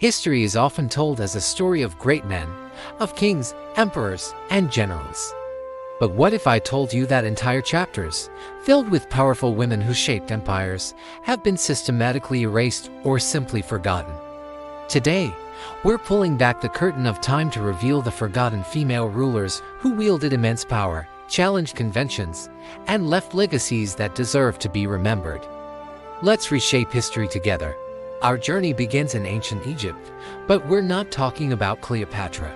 History is often told as a story of great men, of kings, emperors, and generals. But what if I told you that entire chapters, filled with powerful women who shaped empires, have been systematically erased or simply forgotten? Today, we're pulling back the curtain of time to reveal the forgotten female rulers who wielded immense power, challenged conventions, and left legacies that deserve to be remembered. Let's reshape history together. Our journey begins in ancient Egypt, but we're not talking about Cleopatra.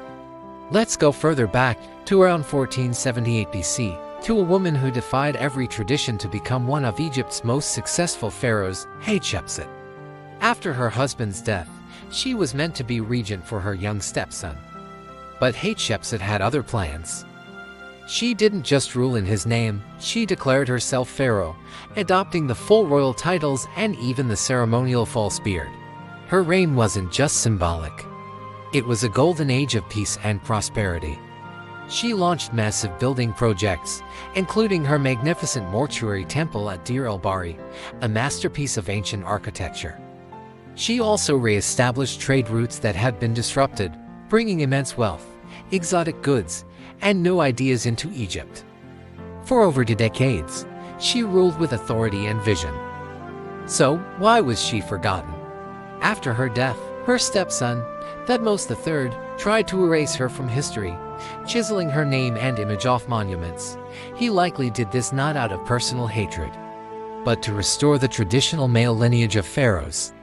Let's go further back, to around 1478 BC, to a woman who defied every tradition to become one of Egypt's most successful pharaohs, Hatshepsut. After her husband's death, she was meant to be regent for her young stepson. But Hatshepsut had other plans. She didn't just rule in his name, she declared herself pharaoh, adopting the full royal titles and even the ceremonial false beard. Her reign wasn't just symbolic. It was a golden age of peace and prosperity. She launched massive building projects, including her magnificent mortuary temple at Deir el-Bahri, a masterpiece of ancient architecture. She also re-established trade routes that had been disrupted, bringing immense wealth, exotic goods, and new ideas into Egypt. For over 2 decades, she ruled with authority and vision. So, why was she forgotten? After her death, her stepson, Thutmose III, tried to erase her from history, chiseling her name and image off monuments. He likely did this not out of personal hatred, but to restore the traditional male lineage of pharaohs,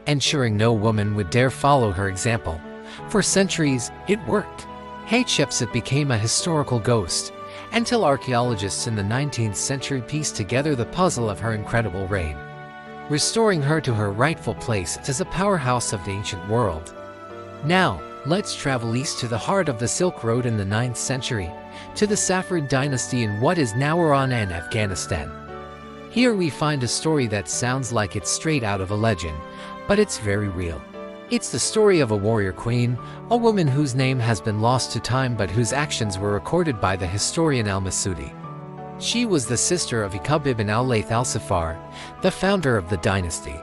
ensuring no woman would dare follow her example. For centuries, it worked. Hatshepsut became a historical ghost, until archaeologists in the 19th century pieced together the puzzle of her incredible reign, restoring her to her rightful place as a powerhouse of the ancient world. Now, let's travel east to the heart of the Silk Road in the 9th century, to the Safavid dynasty in what is now Iran and Afghanistan. Here we find a story that sounds like it's straight out of a legend, but it's very real. It's the story of a warrior queen, a woman whose name has been lost to time but whose actions were recorded by the historian al-Masudi. She was the sister of Yaqub ibn al-Layth al-Safar, the founder of the dynasty.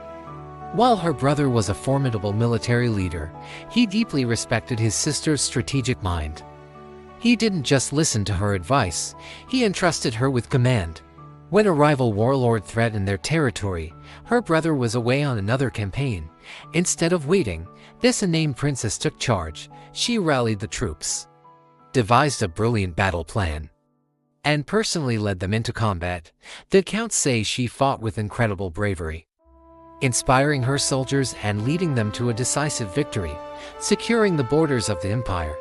While her brother was a formidable military leader, he deeply respected his sister's strategic mind. He didn't just listen to her advice, he entrusted her with command. When a rival warlord threatened their territory, her brother was away on another campaign. Instead of waiting, this unnamed princess took charge. She rallied the troops, devised a brilliant battle plan, and personally led them into combat. The accounts say she fought with incredible bravery, inspiring her soldiers and leading them to a decisive victory, securing the borders of the empire.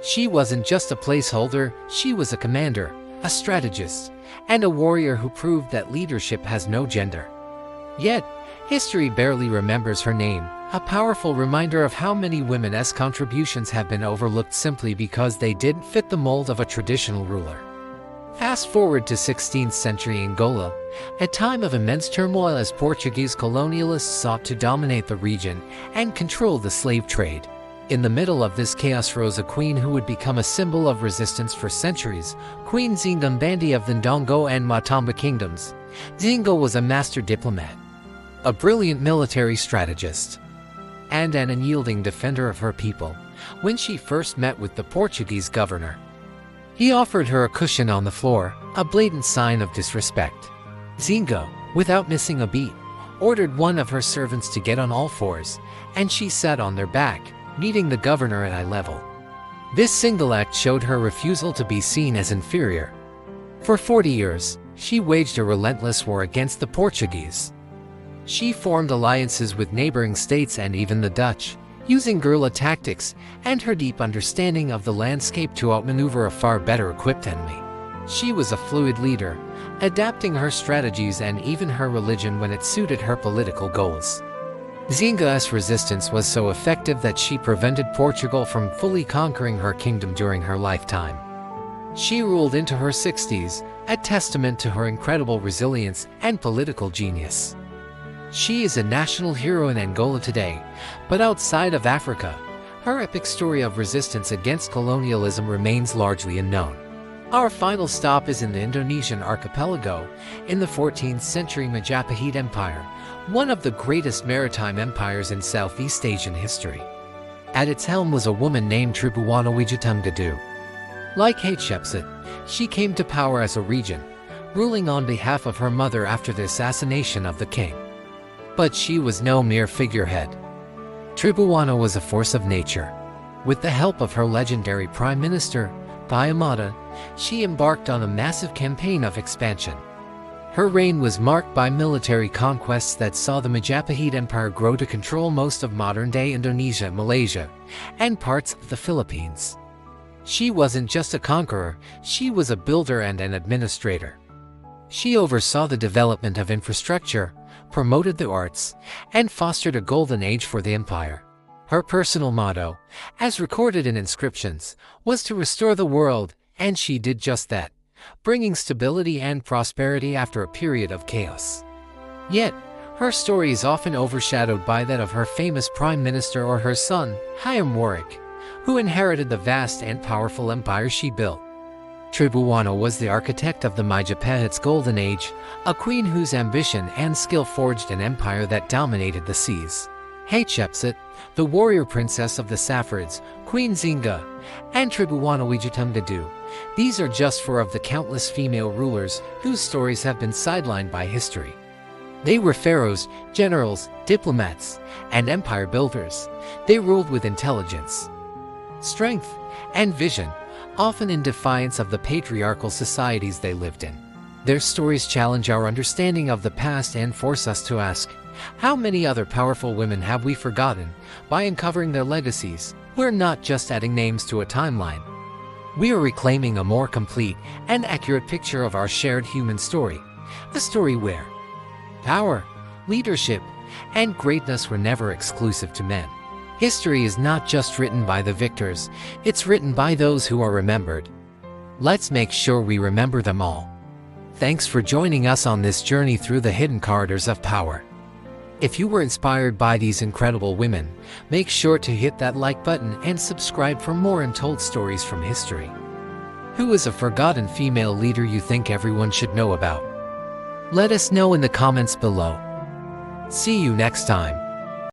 She wasn't just a placeholder, she was a commander, a strategist, and a warrior who proved that leadership has no gender. Yet, history barely remembers her name, a powerful reminder of how many women's contributions have been overlooked simply because they didn't fit the mold of a traditional ruler. Fast forward to 16th century Angola, a time of immense turmoil as Portuguese colonialists sought to dominate the region and control the slave trade. In the middle of this chaos rose a queen who would become a symbol of resistance for centuries, Queen Zingumbandi of the Ndongo and Matamba kingdoms. Zingo was a master diplomat, a brilliant military strategist, and an unyielding defender of her people. When she first met with the Portuguese governor, he offered her a cushion on the floor, a blatant sign of disrespect. Zingo, without missing a beat, ordered one of her servants to get on all fours, and she sat on their back, meeting the governor at eye level. This single act showed her refusal to be seen as inferior. For 40 years, she waged a relentless war against the Portuguese. She formed alliances with neighboring states and even the Dutch, using guerrilla tactics and her deep understanding of the landscape to outmaneuver a far better equipped enemy. She was a fluid leader, adapting her strategies and even her religion when it suited her political goals. Zinga's resistance was so effective that she prevented Portugal from fully conquering her kingdom during her lifetime. She ruled into her 60s, a testament to her incredible resilience and political genius. She is a national hero in Angola today, but outside of Africa, her epic story of resistance against colonialism remains largely unknown. Our final stop is in the Indonesian archipelago, in the 14th century Majapahit Empire, one of the greatest maritime empires in Southeast Asian history. At its helm was a woman named Tribhuwana Wijetunggede. Like Hatshepsut, she came to power as a regent, ruling on behalf of her mother after the assassination of the king. But she was no mere figurehead. Tribhuwana was a force of nature. With the help of her legendary prime minister, Bhayamata, she embarked on a massive campaign of expansion. Her reign was marked by military conquests that saw the Majapahit Empire grow to control most of modern-day Indonesia, Malaysia, and parts of the Philippines. She wasn't just a conqueror, she was a builder and an administrator. She oversaw the development of infrastructure, promoted the arts, and fostered a golden age for the empire. Her personal motto, as recorded in inscriptions, was to restore the world, and she did just that, bringing stability and prosperity after a period of chaos. Yet, her story is often overshadowed by that of her famous prime minister or her son, Hayam Wuruk, who inherited the vast and powerful empire she built. Tribhuwana was the architect of the Majapahit's golden age, a queen whose ambition and skill forged an empire that dominated the seas. Hatshepsut, the warrior princess of the Saffarids, Queen Zinga, and Tribhuwana Wijetunggede. These are just four of the countless female rulers whose stories have been sidelined by history. They were pharaohs, generals, diplomats, and empire builders. They ruled with intelligence, strength, and vision, often in defiance of the patriarchal societies they lived in. Their stories challenge our understanding of the past and force us to ask, how many other powerful women have we forgotten? By uncovering their legacies, we're not just adding names to a timeline. We are reclaiming a more complete and accurate picture of our shared human story, a story where power, leadership, and greatness were never exclusive to men. History is not just written by the victors, it's written by those who are remembered. Let's make sure we remember them all. Thanks for joining us on this journey through the hidden corridors of power. If you were inspired by these incredible women, make sure to hit that like button and subscribe for more untold stories from history. Who is a forgotten female leader you think everyone should know about? Let us know in the comments below. See you next time.